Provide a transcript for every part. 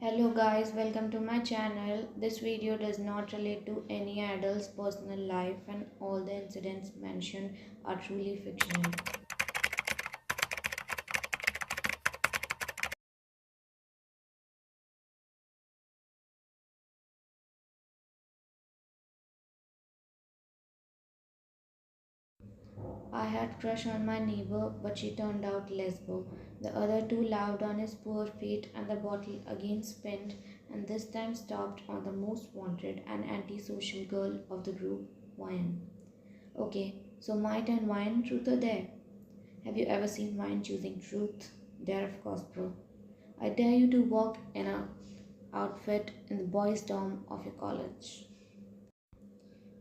Hello guys, welcome to my channel. This video does not relate to any adult's personal life and all the incidents mentioned are truly fictional. I had crush on my neighbor but she turned out lesbo. The other two laughed on his poor fate and the bottle again spent and this time stopped on the most wanted and antisocial girl of the group, Wine. Okay, so my turn, Wine, truth or dare? Have you ever seen Wine choosing truth? Dare, of course, bro. I dare you to walk in a outfit in the boys' dorm of your college.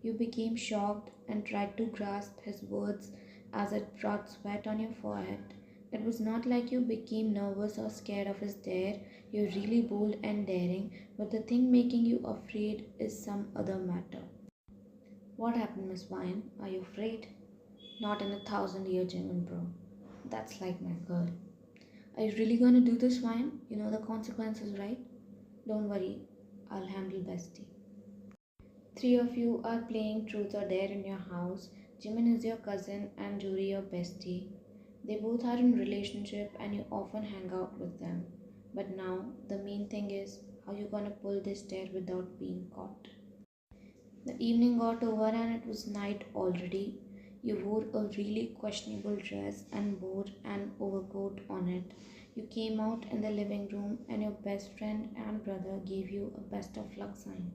You became shocked and tried to grasp his words as it brought sweat on your forehead. It was not like you became nervous or scared of his dare. You're really bold and daring, but the thing making you afraid is some other matter. What happened, Miss Wine? Are you afraid? Not in 1,000-year German, bro. That's like my girl. Are you really gonna do this, Wine? You know the consequences, right? Don't worry, I'll handle bestie. Three of you are playing truth or dare in your house. Jimin is your cousin and Juri your bestie. They both are in relationship and you often hang out with them. But now the main thing is how you gonna pull this dare without being caught. The evening got over and it was night already. You wore a really questionable dress and wore an overcoat on it. You came out in the living room and your best friend and brother gave you a best of luck sign.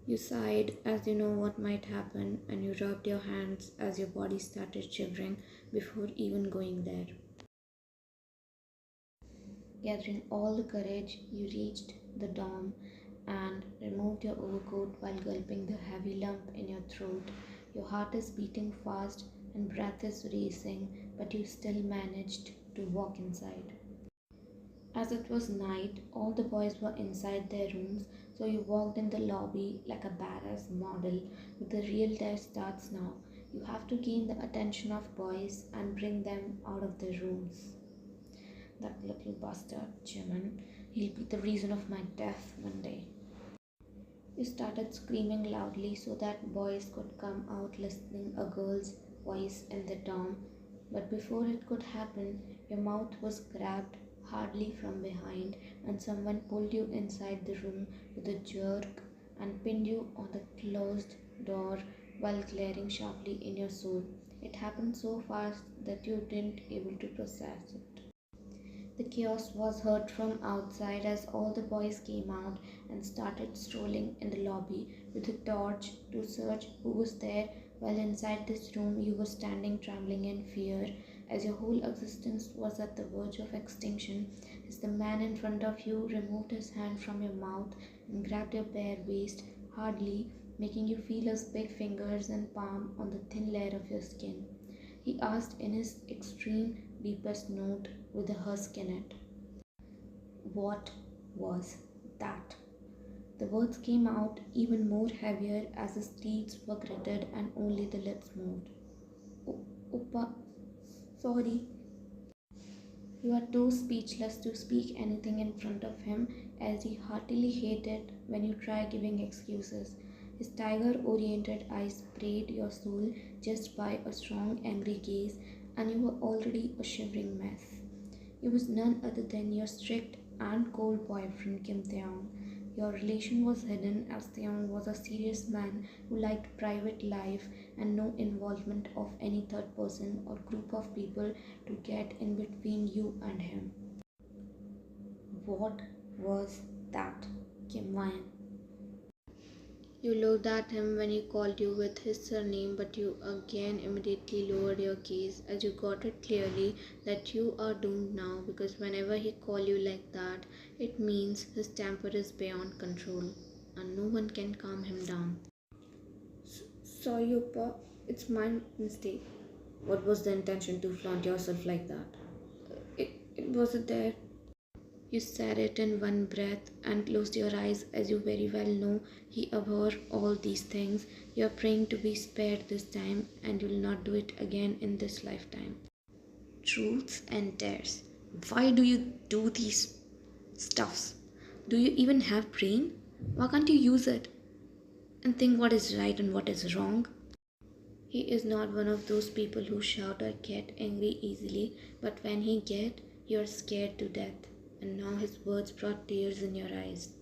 You sighed as you know what might happen and you rubbed your hands as your body started shivering before even going there. Gathering all the courage, you reached the dorm and removed your overcoat while gulping the heavy lump in your throat. Your heart is beating fast and breath is racing, but you still managed to walk inside. As it was night, all the boys were inside their rooms, so you walked in the lobby like a badass model. But the real test starts now. You have to gain the attention of boys and bring them out of their rooms. That little bastard, Jimin, he'll be the reason of my death one day. You started screaming loudly so that boys could come out listening a girl's voice in the dorm. But before it could happen, your mouth was grabbed hardly from behind and someone pulled you inside the room with a jerk and pinned you on the closed door while glaring sharply in your soul. It happened so fast that you didn't able to process it. The chaos was heard from outside as all the boys came out and started strolling in the lobby with a torch to search who was there, while inside this room you were standing trembling in fear as your whole existence was at the verge of extinction as the man in front of you removed his hand from your mouth and grabbed your bare waist hardly, making you feel his big fingers and palm on the thin layer of your skin. He asked in his extreme deepest note with a husk in it. What was that? The words came out even more heavier as his teeth were gritted and only the lips moved. Oppa, sorry. You are too speechless to speak anything in front of him as he heartily hated when you try giving excuses. His tiger-oriented eyes sprayed your soul just by a strong, angry gaze, and you were already a shivering mess. It was none other than your strict and cold boyfriend, Kim Taehyung. Your relation was hidden as Taehyung was a serious man who liked private life and no involvement of any third person or group of people to get in between you and him. What was that, Kim Wine? You looked at him when he called you with his surname, but you again immediately lowered your gaze as you got it clearly that you are doomed now because whenever he calls you like that, it means his temper is beyond control and no one can calm him down. Sorry, Oppa. It's my mistake. What was the intention to flaunt yourself like that? It was a dare. You said it in one breath and closed your eyes as you very well know he abhors all these things. You are praying to be spared this time and you will not do it again in this lifetime. Truths and dares. Why do you do these stuffs? Do you even have brain? Why can't you use it and think what is right and what is wrong? He is not one of those people who shout or get angry easily, but when he get, you're scared to death. And now his words brought tears in your eyes.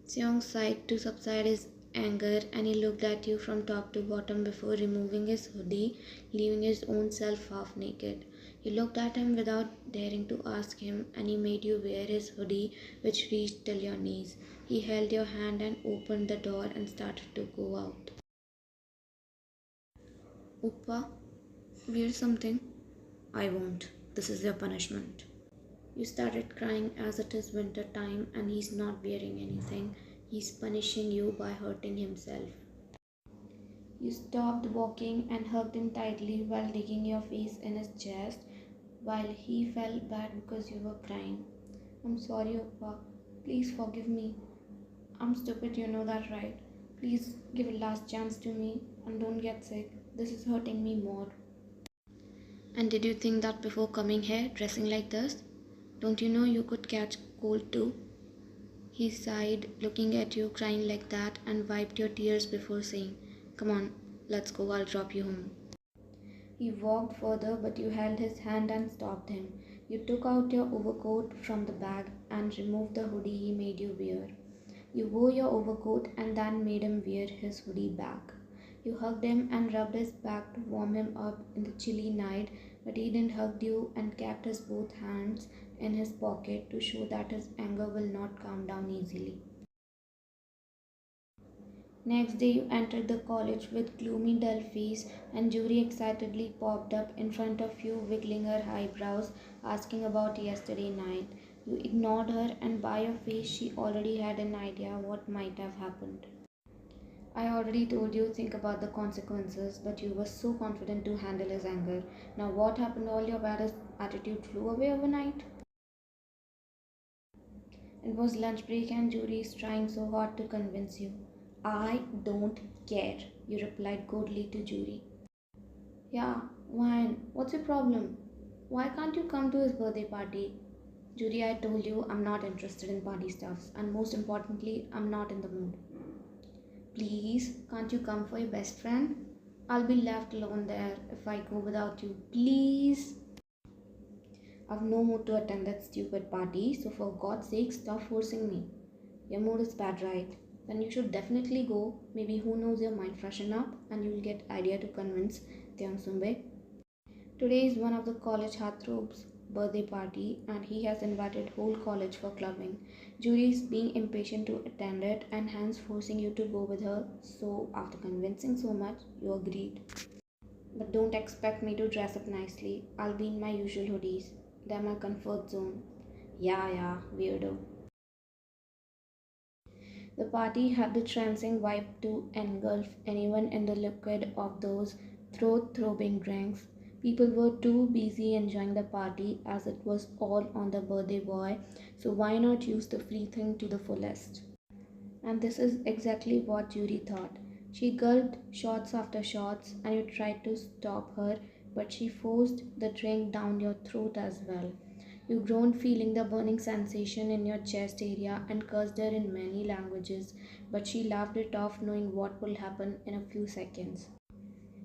Seong sighed to subside his anger, and he looked at you from top to bottom before removing his hoodie, leaving his own self half naked. You looked at him without daring to ask him, and he made you wear his hoodie, which reached till your knees. He held your hand and opened the door and started to go out. Oppa, wear something. I won't. This is your punishment. You started crying as it is winter time and he's not wearing anything. He's punishing you by hurting himself. You stopped walking and hugged him tightly while digging your face in his chest while he felt bad because you were crying. I'm sorry, Oppa. Please forgive me. I'm stupid, you know that, right? Please give a last chance to me and don't get sick. This is hurting me more. And did you think that before coming here, dressing like this? Don't you know you could catch cold too? He sighed, looking at you crying like that, and wiped your tears before saying, Come on, let's go, I'll drop you home. He walked further, but you held his hand and stopped him. You took out your overcoat from the bag and removed the hoodie he made you wear. You wore your overcoat and then made him wear his hoodie back. You hugged him and rubbed his back to warm him up in the chilly night, but he didn't hug you and kept his both hands in his pocket to show that his anger will not calm down easily. Next day you entered the college with gloomy dull face and Jury excitedly popped up in front of you wiggling her eyebrows asking about yesterday night. You ignored her and by your face she already had an idea what might have happened. I already told you think about the consequences, but you were so confident to handle his anger. Now what happened? All your bad attitude flew away overnight? It was lunch break and Jury is trying so hard to convince you. I don't care, you replied coldly to Jury. Yeah, why? What's your problem? Why can't you come to his birthday party? Jury, I told you I'm not interested in party stuffs, and most importantly, I'm not in the mood. Please, can't you come for your best friend? I'll be left alone there if I go without you. Please. I've no mood to attend that stupid party, so for God's sake, stop forcing me. Your mood is bad, right? Then you should definitely go. Maybe who knows your mind freshen up and you'll get idea to convince taehyung. Today is one of the college heartthrobs' birthday party and he has invited whole college for clubbing. Jury is being impatient to attend it and hence forcing you to go with her. So after convincing so much, you agreed. But don't expect me to dress up nicely. I'll be in my usual hoodies. They're my comfort zone. Yeah, weirdo. The party had the trancing vibe to engulf anyone in the liquid of those throat-throbbing drinks. People were too busy enjoying the party as it was all on the birthday boy, so why not use the free thing to the fullest? And this is exactly what Judy thought. She gulped shots after shots, and you tried to stop her, but she forced the drink down your throat as well. You groaned, feeling the burning sensation in your chest area, and cursed her in many languages, but she laughed it off, knowing what will happen in a few seconds.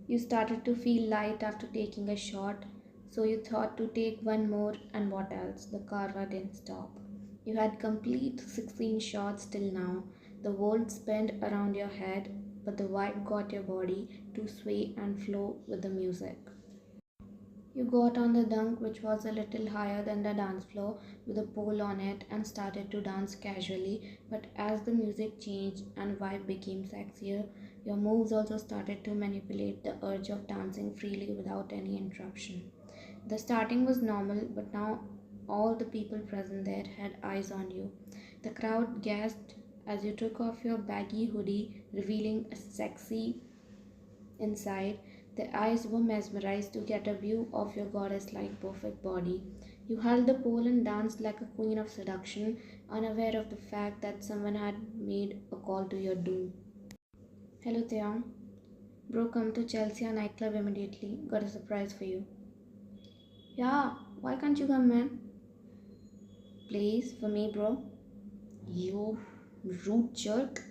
You started to feel light after taking a shot, so you thought to take one more, and what else? The karma didn't stop. You had complete 16 shots till now. The world spun around your head, but the vibe got your body to sway and flow with the music. You got on the dunk, which was a little higher than the dance floor, with a pole on it, and started to dance casually. But as the music changed and vibe became sexier, your moves also started to manipulate the urge of dancing freely without any interruption. The starting was normal, but now all the people present there had eyes on you. The crowd gasped as you took off your baggy hoodie, revealing a sexy inside. Their eyes were mesmerized to get a view of your goddess like perfect body. You held the pole and danced like a queen of seduction, unaware of the fact that someone had made a call to your doom. Hello, Taehyung. Bro, come to Chelsea nightclub immediately. Got a surprise for you. Yeah, why can't you come, man? Please, for me, bro. You rude jerk.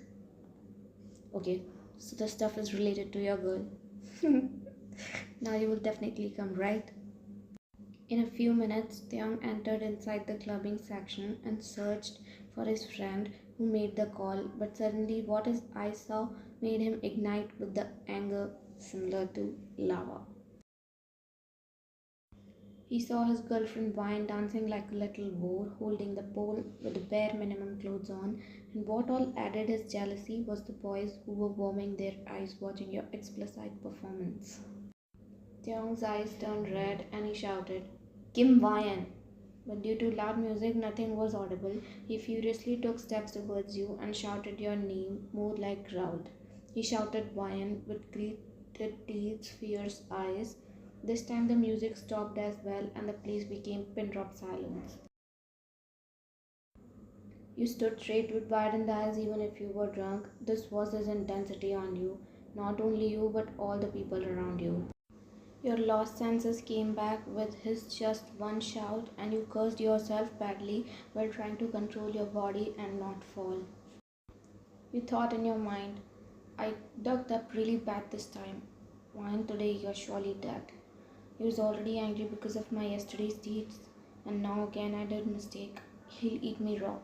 Okay, so the stuff is related to your girl. Now you will definitely come, right? In a few minutes, Taehyung entered inside the clubbing section and searched for his friend who made the call, but suddenly what his eyes saw made him ignite with the anger similar to lava. He saw his girlfriend Vine dancing like a little boar, holding the pole with the bare minimum clothes on, and what all added his jealousy was the boys who were warming their eyes watching your explicit performance. Taehyung's eyes turned red and he shouted, Kim Vine! But due to loud music, nothing was audible. He furiously took steps towards you and shouted your name more like growled. He shouted Vine with gritted teeth, fierce eyes. This time the music stopped as well and the place became pin drop silence. You stood straight with widened eyes even if you were drunk. This was his intensity on you. Not only you but all the people around you. Your lost senses came back with his just one shout, and you cursed yourself badly while trying to control your body and not fall. You thought in your mind, I ducked up really bad this time. Wine today, you're surely dead. He was already angry because of my yesterday's deeds, and now again I did mistake. He'll eat me raw.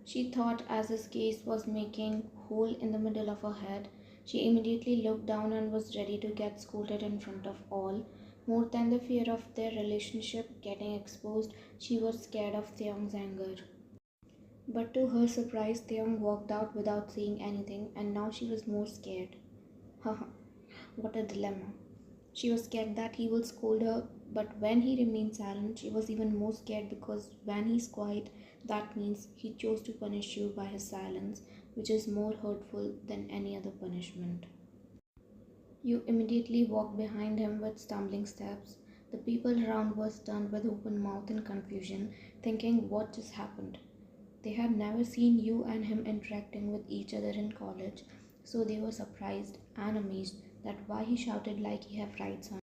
She thought as his gaze was making hole in the middle of her head. She immediately looked down and was ready to get scolded in front of all. More than the fear of their relationship getting exposed, she was scared of Taehyung's anger. But to her surprise, Taehyung walked out without saying anything, and now she was more scared. Haha, what a dilemma. She was scared that he will scold her, but when he remained silent, she was even more scared because when he's quiet, that means he chose to punish you by his silence, which is more hurtful than any other punishment. You immediately walked behind him with stumbling steps. The people around were stunned with open mouth in confusion, thinking what just happened. They had never seen you and him interacting with each other in college, so they were surprised and amazed that why he shouted like he had rights on.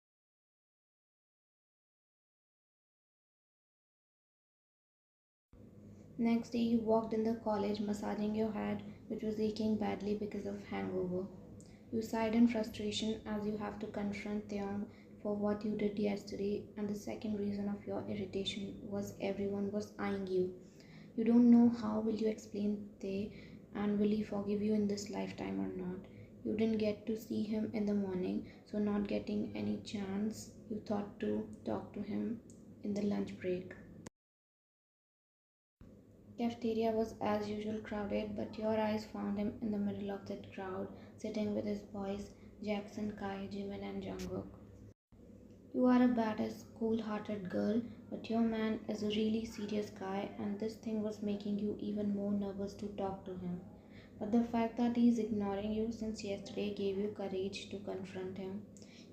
Next day, you walked in the college massaging your head, which was aching badly because of hangover. You sighed in frustration as you have to confront Taehyung for what you did yesterday, and the second reason of your irritation was everyone was eyeing you. You don't know how will you explain Tae and will he forgive you in this lifetime or not. You didn't get to see him in the morning, so not getting any chance, you thought to talk to him in the lunch break. Cafeteria was as usual crowded, but your eyes found him in the middle of that crowd, sitting with his boys Jackson, Kai, Jimin, and Jungkook. You are a badass, cool-hearted girl, but your man is a really serious guy, and this thing was making you even more nervous to talk to him. But the fact that he is ignoring you since yesterday gave you courage to confront him.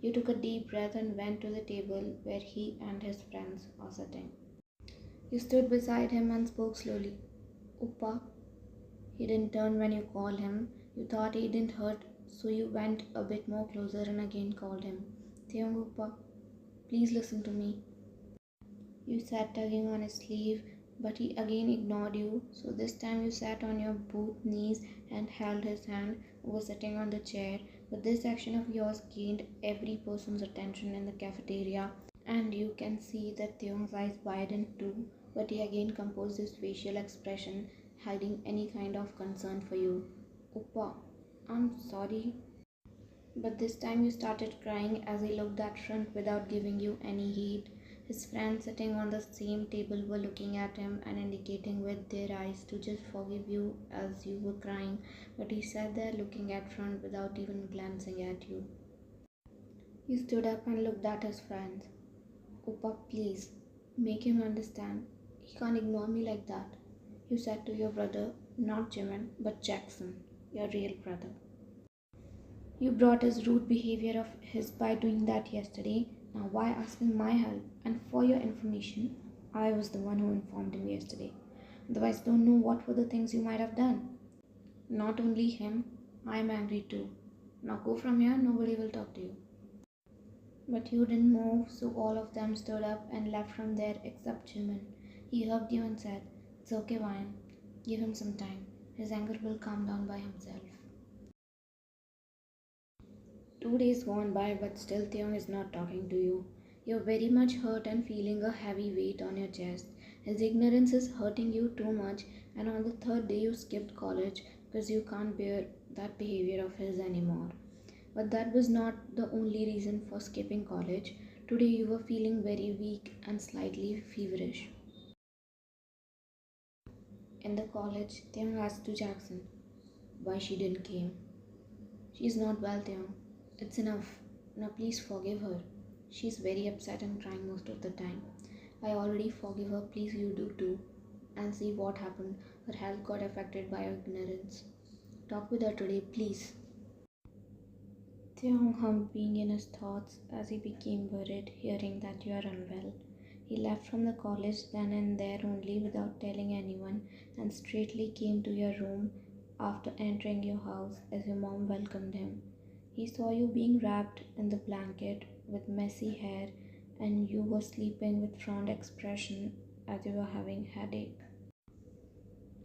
You took a deep breath and went to the table where he and his friends are sitting. You stood beside him and spoke slowly. Uppa. He didn't turn when you called him. You thought he didn't hurt, so you went a bit more closer and again called him. Taehyung Uppa, please listen to me. You sat tugging on his sleeve, but he again ignored you, so this time you sat on your both knees and held his hand over sitting on the chair. But this action of yours gained every person's attention in the cafeteria, and you can see that Taehyung's eyes widened too, but he again composed his facial expression, hiding any kind of concern for you. Oppa, I'm sorry. But this time you started crying as he looked at front without giving you any heed. His friends sitting on the same table were looking at him and indicating with their eyes to just forgive you as you were crying, but he sat there looking at front without even glancing at you. You stood up and looked at his friends. Oppa, please, make him understand. He can't ignore me like that. You said to your brother, not Jimin, but Jackson, your real brother. You brought his rude behavior of his by doing that yesterday. Now why asking my help? And for your information, I was the one who informed him yesterday. Otherwise don't know what were the things you might have done. Not only him, I am angry too. Now go from here, nobody will talk to you. But you didn't move, so all of them stood up and left from there except Jimin. He hugged you and said, It's okay, Ryan. Give him some time. His anger will calm down by himself. 2 days gone by, but still Taehyung is not talking to you. You're very much hurt and feeling a heavy weight on your chest. His ignorance is hurting you too much, and on the third day you skipped college because you can't bear that behavior of his anymore. But that was not the only reason for skipping college. Today you were feeling very weak and slightly feverish. In the college, Taehyung asked to Jackson why she didn't came. She's not well, Taehyung. It's enough. Now please forgive her. She's very upset and crying most of the time. I already forgive her, please you do too. And see what happened. Her health got affected by your ignorance. Talk with her today, please. Taehyung hummed, being in his thoughts as he became worried, hearing that you are unwell. He left from the college then and there only without telling anyone, and straightly came to your room after entering your house as your mom welcomed him. He saw you being wrapped in the blanket with messy hair, and you were sleeping with frowned expression as you were having headache.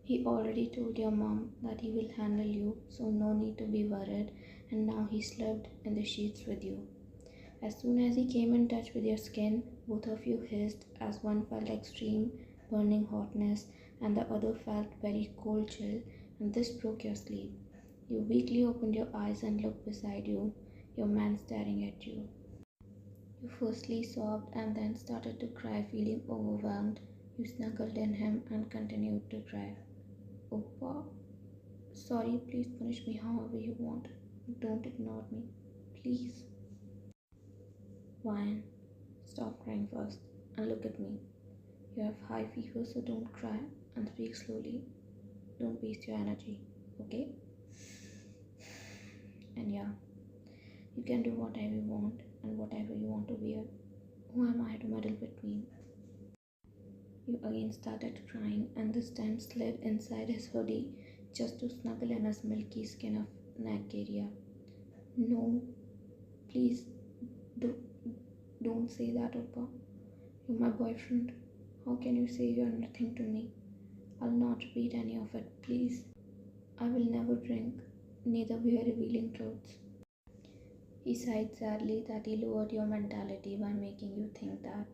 He already told your mom that he will handle you, so no need to be worried, and now he slept in the sheets with you. As soon as he came in touch with your skin, both of you hissed as one felt extreme burning hotness and the other felt very cold chill, and this broke your sleep. You weakly opened your eyes and looked beside you, your man staring at you. You firstly sobbed and then started to cry, feeling overwhelmed. You snuggled in him and continued to cry. Oppa, sorry, please punish me however you want. Don't ignore me, please. Ryan, stop crying first and look at me. You have high fever, so don't cry and speak slowly. Don't waste your energy, okay? And yeah, you can do whatever you want and whatever you want to wear. Who am I to meddle between? You again started crying and this time slid inside his hoodie just to snuggle in his milky skin of neck area. No, please, do, don't say that, Oppa. You're my boyfriend. How can you say you're nothing to me? I'll not repeat any of it, please. I will never drink, neither wear revealing clothes. He sighed sadly that he lowered your mentality by making you think that.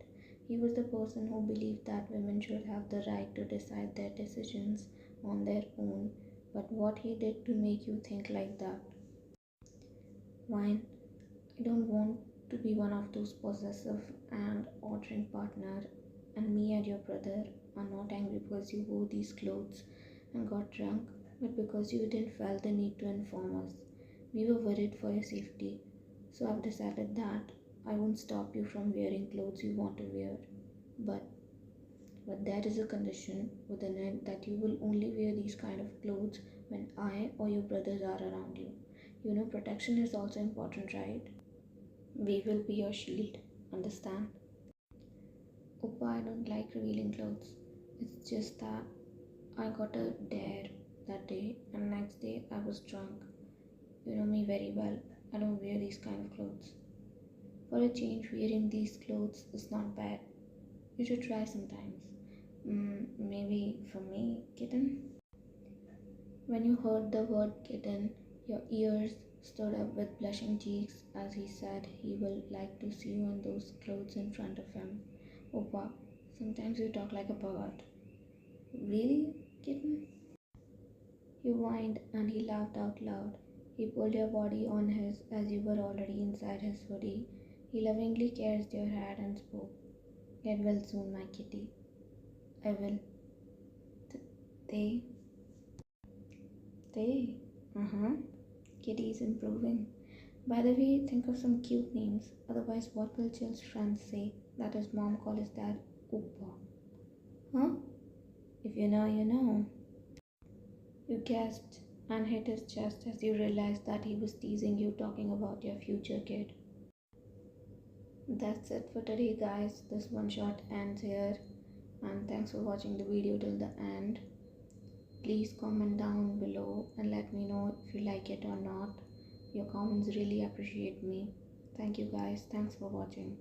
He was the person who believed that women should have the right to decide their decisions on their own, but what he did to make you think like that? Wine, I don't want to be one of those possessive and ordering partner, and me and your brother are not angry because you wore these clothes and got drunk, but because you didn't feel the need to inform us. We were worried for your safety, so I've decided that I won't stop you from wearing clothes you want to wear, but there is a condition within it that you will only wear these kind of clothes when I or your brothers are around you. You know, protection is also important, right? We will be your shield, understand? Oppa, I don't like revealing clothes. It's just that I got a dare that day, and next day I was drunk. You know me very well. I don't wear these kind of clothes. For a change, wearing these clothes is not bad. You should try sometimes. Maybe for me, kitten? When you heard the word kitten, your ears stood up with blushing cheeks as he said he will like to see you in those clothes in front of him. Oppa, sometimes you talk like a pervert. Really, kitten? You whined and he laughed out loud. He pulled your body on his as you were already inside his hoodie. He lovingly caressed your head and spoke. Get well soon, my kitty. I will. They. They. Uh-huh. Kitty is improving. By the way, think of some cute names. Otherwise, what will Jill's friends say that his mom calls his dad Oppa? Huh? If you know, you know. You gasped and hit his chest as you realized that he was teasing you, talking about your future kid. That's it for today, guys. This one shot ends here, and thanks for watching the video till the end. Please comment down below and let me know if you like it or not. Your comments really appreciate me. Thank you, guys. Thanks for watching.